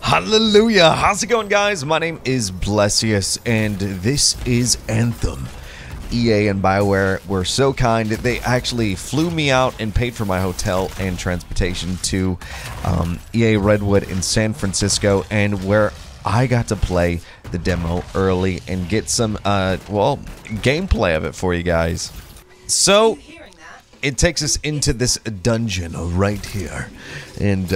Hallelujah! How's it going, guys? My name is Blessious, and this is Anthem. EA and BioWare were so kind that they actually flew me out and paid for my hotel and transportation to EA Redwood in San Francisco, and where I got to play the demo early and get some, well, gameplay of it for you guys. So, it takes us into this dungeon right here. And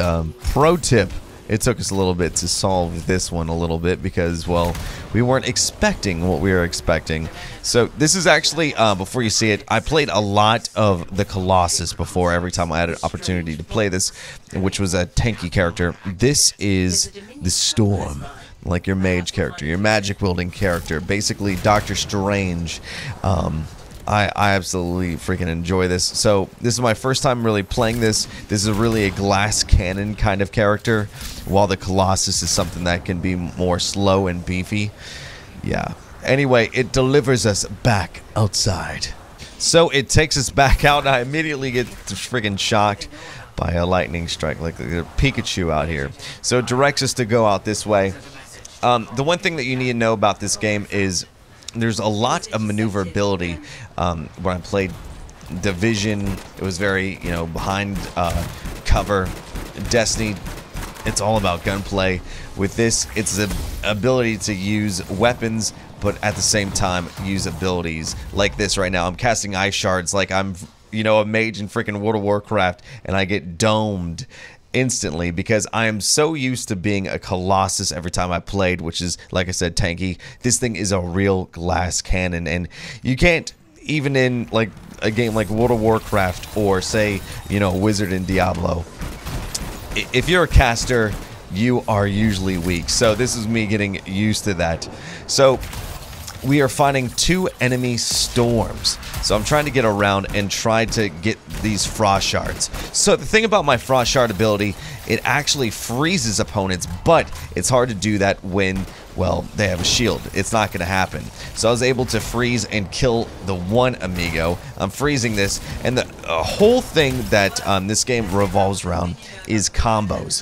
pro tip, it took us a little bit to solve this one a little bit because, well, we weren't expecting what we were expecting. So this is actually, before you see it, I played a lot of the Colossus before every time I had an opportunity to play this, which was a tanky character. This is the Storm, like your mage character, your magic wielding character, basically Doctor Strange. I absolutely freaking enjoy this. So this is my first time really playing this. This is really a glass cannon kind of character, while the Colossus is something that can be more slow and beefy. Yeah. Anyway, it delivers us back outside. So it takes us back out, and I immediately get freaking shocked by a lightning strike, like a Pikachu out here. So it directs us to go out this way. The one thing that you need to know about this game is there's a lot of maneuverability. When I played Division, it was very, behind cover. Destiny, it's all about gunplay. With this, it's the ability to use weapons, but at the same time use abilities. Like this right now, I'm casting ice shards like I'm, a mage in freaking World of Warcraft, and I get domed instantly because I am so used to being a Colossus every time I played, which is, like I said, tanky. This thing is a real glass cannon, and you can't, even in like a game like World of Warcraft or say, Wizard in Diablo, if you're a caster, you are usually weak. So this is me getting used to that. So we are fighting two enemy storms. So I'm trying to get around and try to get these frost shards. So the thing about my frost shard ability, it actually freezes opponents, but it's hard to do that when, well, they have a shield. It's not going to happen. So I was able to freeze and kill the one amigo. I'm freezing this, and the whole thing that this game revolves around is combos.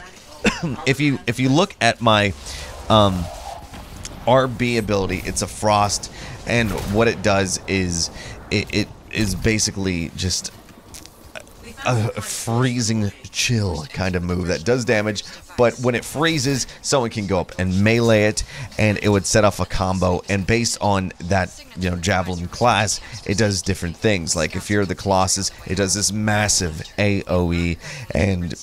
If you look at my RB ability, it's a frost, and what it does is it is basically just a freezing chill kind of move that does damage, but when it freezes, someone can go up and melee it, and it would set off a combo, and based on that, Javelin class, it does different things. Like if you're the Colossus, it does this massive AoE, and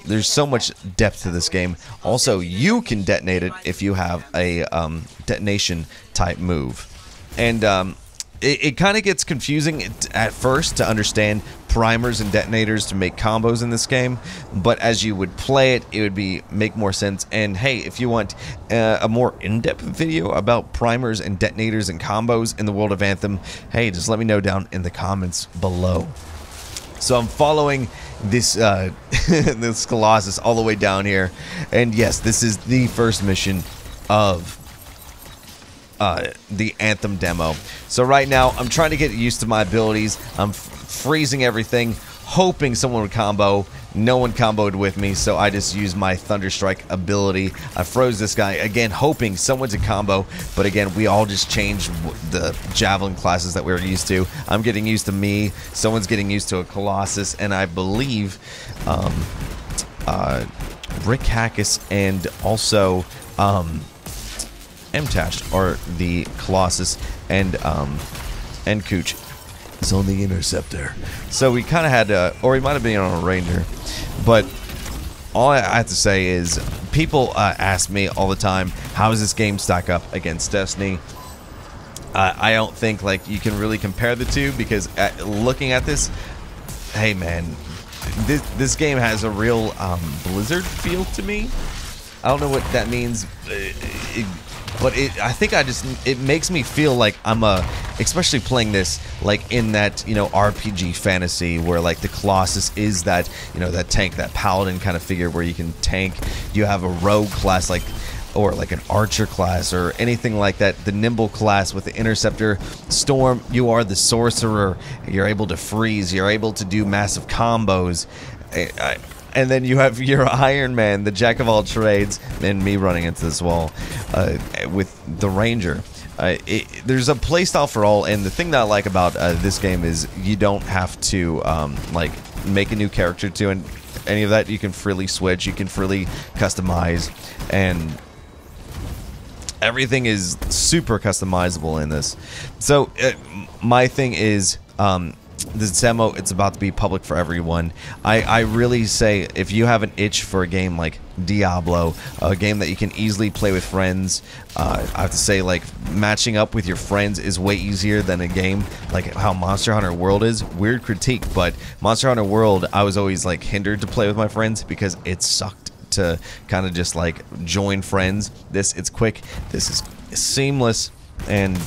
there's so much depth to this game. Also, you can detonate it if you have a detonation type move. And it kind of gets confusing at first to understand primers and detonators to make combos in this game, but as you would play it, it would make more sense. And hey, if you want a more in-depth video about primers and detonators and combos in the world of Anthem, hey, just let me know down in the comments below. So I'm following this this Colossus all the way down here, and yes, this is the first mission of the Anthem demo. So right now, I'm trying to get used to my abilities. I'm freezing everything, hoping someone would combo. No one comboed with me, so I just used my Thunderstrike ability. I froze this guy, again, hoping someone to combo, but again, we all just changed the Javelin classes that we were used to. I'm getting used to me, someone's getting used to a Colossus, and I believe Rick Hackus and also M-Tash are the Colossus, and Cooch is on the Interceptor. So we kind of had to, or we might have been on a Ranger, but all I have to say is people ask me all the time, how does this game stack up against Destiny? I don't think like you can really compare the two, because looking at this, hey man, this game has a real Blizzard feel to me. I don't know what that means, but I think it makes me feel like I'm especially playing this like in that, RPG fantasy where like the Colossus is that, that tank, that paladin kind of figure where you can tank. You have a rogue class or like an archer class or anything like that. The nimble class with the Interceptor. Storm, you are the sorcerer. You're able to freeze. You're able to do massive combos. And then you have your Iron Man, the jack of all trades, and me running into this wall with the Ranger. There's a playstyle for all, and the thing that I like about this game is you don't have to like make a new character to any of that. You can freely switch, you can freely customize, and everything is super customizable in this. So my thing is this demo, it's about to be public for everyone. I really say if you have an itch for a game like Diablo, a game that you can easily play with friends, I have to say, like, matching up with your friends is way easier than a game like how Monster Hunter World is. Weird critique, but Monster Hunter World, I was always like hindered to play with my friends because it sucked to kind of just like join friends. It's quick, this is seamless, and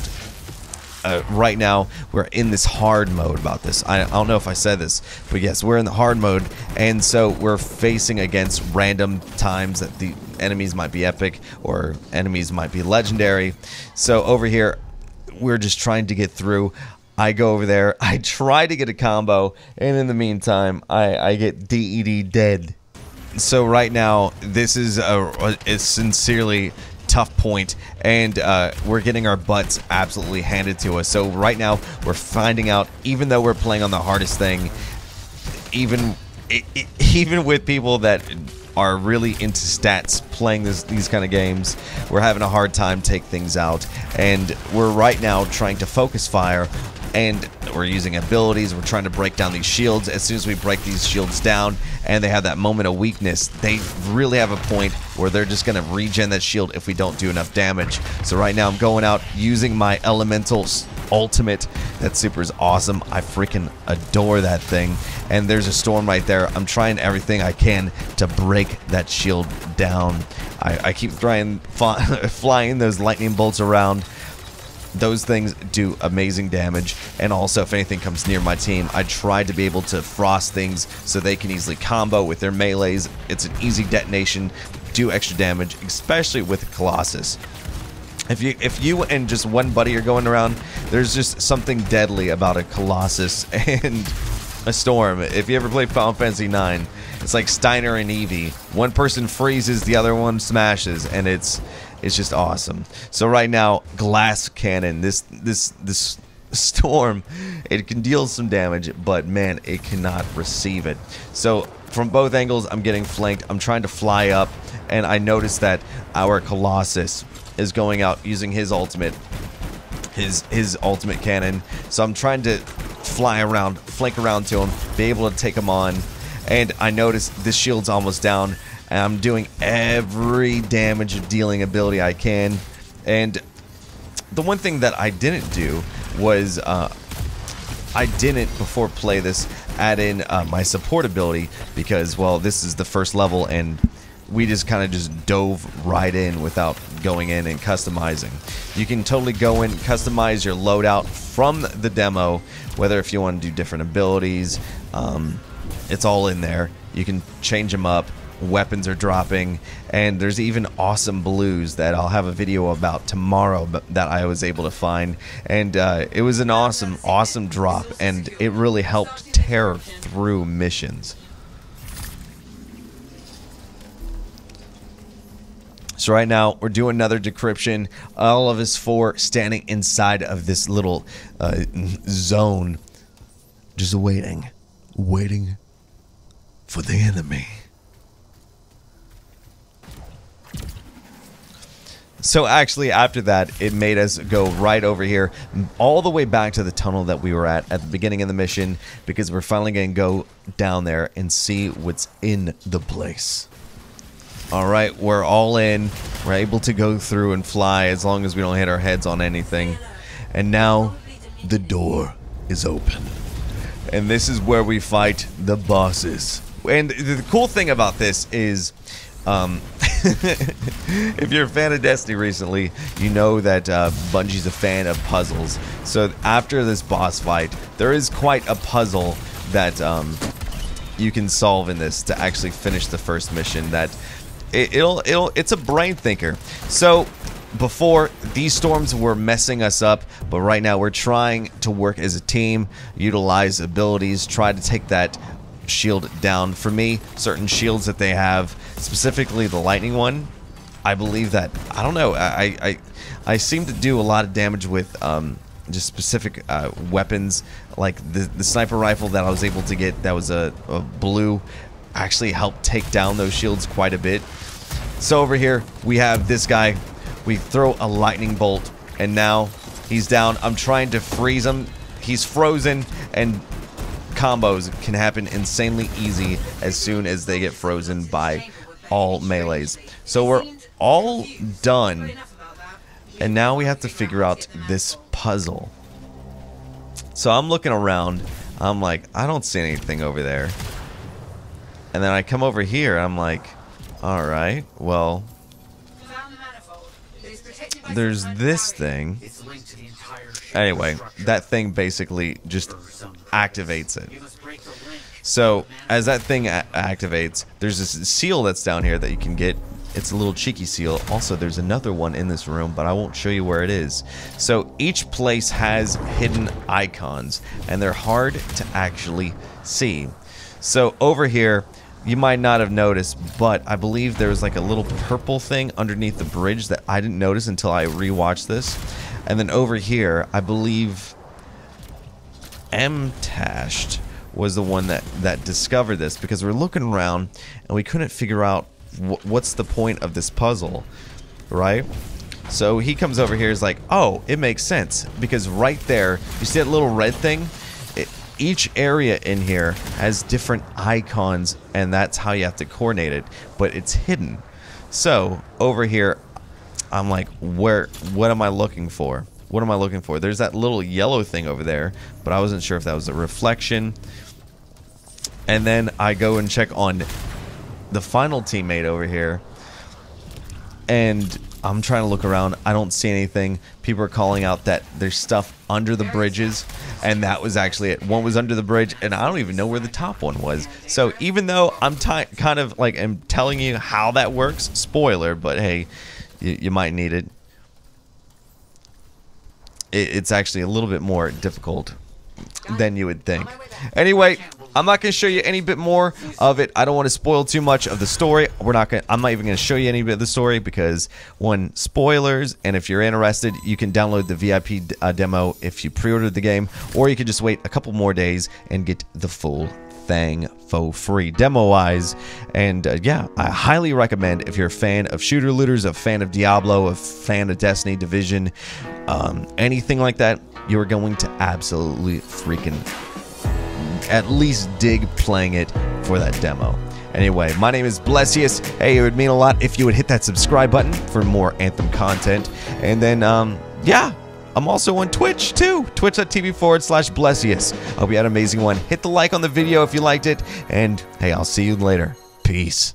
right now we're in this hard mode about this. I don't know if I said this, but yes, we're in the hard mode, and so we're facing against random times that the enemies might be epic or enemies might be legendary. So over here we're just trying to get through. I go over there, I try to get a combo, and in the meantime I get DED dead. So right now this is a sincerely tough point, and we're getting our butts absolutely handed to us. So right now we're finding out, even though we're playing on the hardest thing, even with people that are really into stats playing these kind of games, we're having a hard time take things out. And we're right now trying to focus fire, and we're using abilities. We're trying to break down these shields. As soon as we break these shields down and they have that moment of weakness, they really have a point where they're just going to regen that shield if we don't do enough damage. So right now I'm going out using my elemental ultimate. That super is awesome. I freaking adore that thing. And there's a storm right there. I'm trying everything I can to break that shield down. I keep flying those lightning bolts around. Those things do amazing damage, and also if anything comes near my team, I try to be able to frost things so they can easily combo with their melees. It's an easy detonation, do extra damage, especially with a Colossus. If you and just one buddy are going around, there's just something deadly about a Colossus and a Storm. If you ever play Final Fantasy IX, it's like Steiner and Eevee. One person freezes, the other one smashes, and it's just awesome. So right now, glass cannon, this Storm, it can deal some damage, but man, it cannot receive it. So from both angles, I'm getting flanked. I'm trying to fly up, and I notice that our Colossus is going out using his ultimate, his ultimate cannon. So I'm trying to fly around, flank around to him, be able to take him on, and I notice this shield's almost down. And I'm doing every damage dealing ability I can. And the one thing that I didn't do was I didn't, before play this, add in my support ability, because, well, this is the first level and we just kind of just dove right in without going in and customizing. You can totally go in, customize your loadout from the demo, whether if you want to do different abilities, it's all in there. You can change them up. Weapons are dropping, and there's even awesome blues that I'll have a video about tomorrow that I was able to find, and it was an awesome drop, and it really helped tear through missions. So right now we're doing another decryption, all of us four standing inside of this little zone, just waiting for the enemy. So actually after that, it made us go right over here, all the way back to the tunnel that we were at the beginning of the mission, because we're finally going to go down there and see what's in the place. Alright, we're all in. We're able to go through and fly as long as we don't hit our heads on anything. And now the door is open. And this is where we fight the bosses. And the cool thing about this is, if you're a fan of Destiny recently, you know that Bungie's a fan of puzzles. So after this boss fight, there is quite a puzzle that you can solve in this to actually finish the first mission. That it's a brain thinker. So before, these storms were messing us up, but right now we're trying to work as a team, utilize abilities, try to take that shield down. For me, certain shields that they have, specifically the lightning one, I believe that, I don't know, I seem to do a lot of damage with just specific weapons, like the sniper rifle that I was able to get that was a blue, actually helped take down those shields quite a bit. So over here we have this guy. We throw a lightning bolt and now he's down. I'm trying to freeze him. He's frozen, and combos can happen insanely easy as soon as they get frozen by all melees. So we're all done, and now we have to figure out this puzzle. So I'm looking around. I'm like, I don't see anything over there. And then I come over here. I'm like, all right, well, there's this thing. Anyway, that thing basically just activates it. So as that thing activates, there's this seal that's down here that you can get. It's a little cheeky seal. Also, there's another one in this room, but I won't show you where it is. So each place has hidden icons, and they're hard to actually see. So over here, you might not have noticed, but I believe there was like a little purple thing underneath the bridge that I didn't notice until I rewatched this. And then over here, I believe M-Tashed was the one that discovered this, because we're looking around and we couldn't figure out what's the point of this puzzle, right? So he comes over here, is like, oh, it makes sense, because right there, you see that little red thing? Each area in here has different icons, and that's how you have to coordinate it, but it's hidden. So over here, I'm like, what am I looking for? What am I looking for? There's that little yellow thing over there, but I wasn't sure if that was a reflection. And then I go and check on the final teammate over here, and I'm trying to look around. I don't see anything. People are calling out that there's stuff under the bridges, and that was actually it. One was under the bridge, and I don't even know where the top one was. So even though I'm kind of like am telling you how that works, spoiler, but hey, you might need it. It's actually a little bit more difficult than you would think. Anyway, I'm not going to show you any bit more of it. I don't want to spoil too much of the story. I'm not even going to show you any bit of the story, because one, spoilers, and if you're interested, you can download the VIP demo if you pre-ordered the game, or you can just wait a couple more days and get the full thing for free demo-wise. And yeah, I highly recommend, if you're a fan of shooter looters, a fan of Diablo, a fan of Destiny, Division, anything like that, you're going to absolutely freaking at least dig playing it for that demo. Anyway, my name is Blessious. Hey, it would mean a lot if you would hit that subscribe button for more Anthem content. And then, yeah, I'm also on Twitch too, twitch.tv/Blessious. I hope you had an amazing one. Hit the like on the video if you liked it, and hey, I'll see you later. Peace.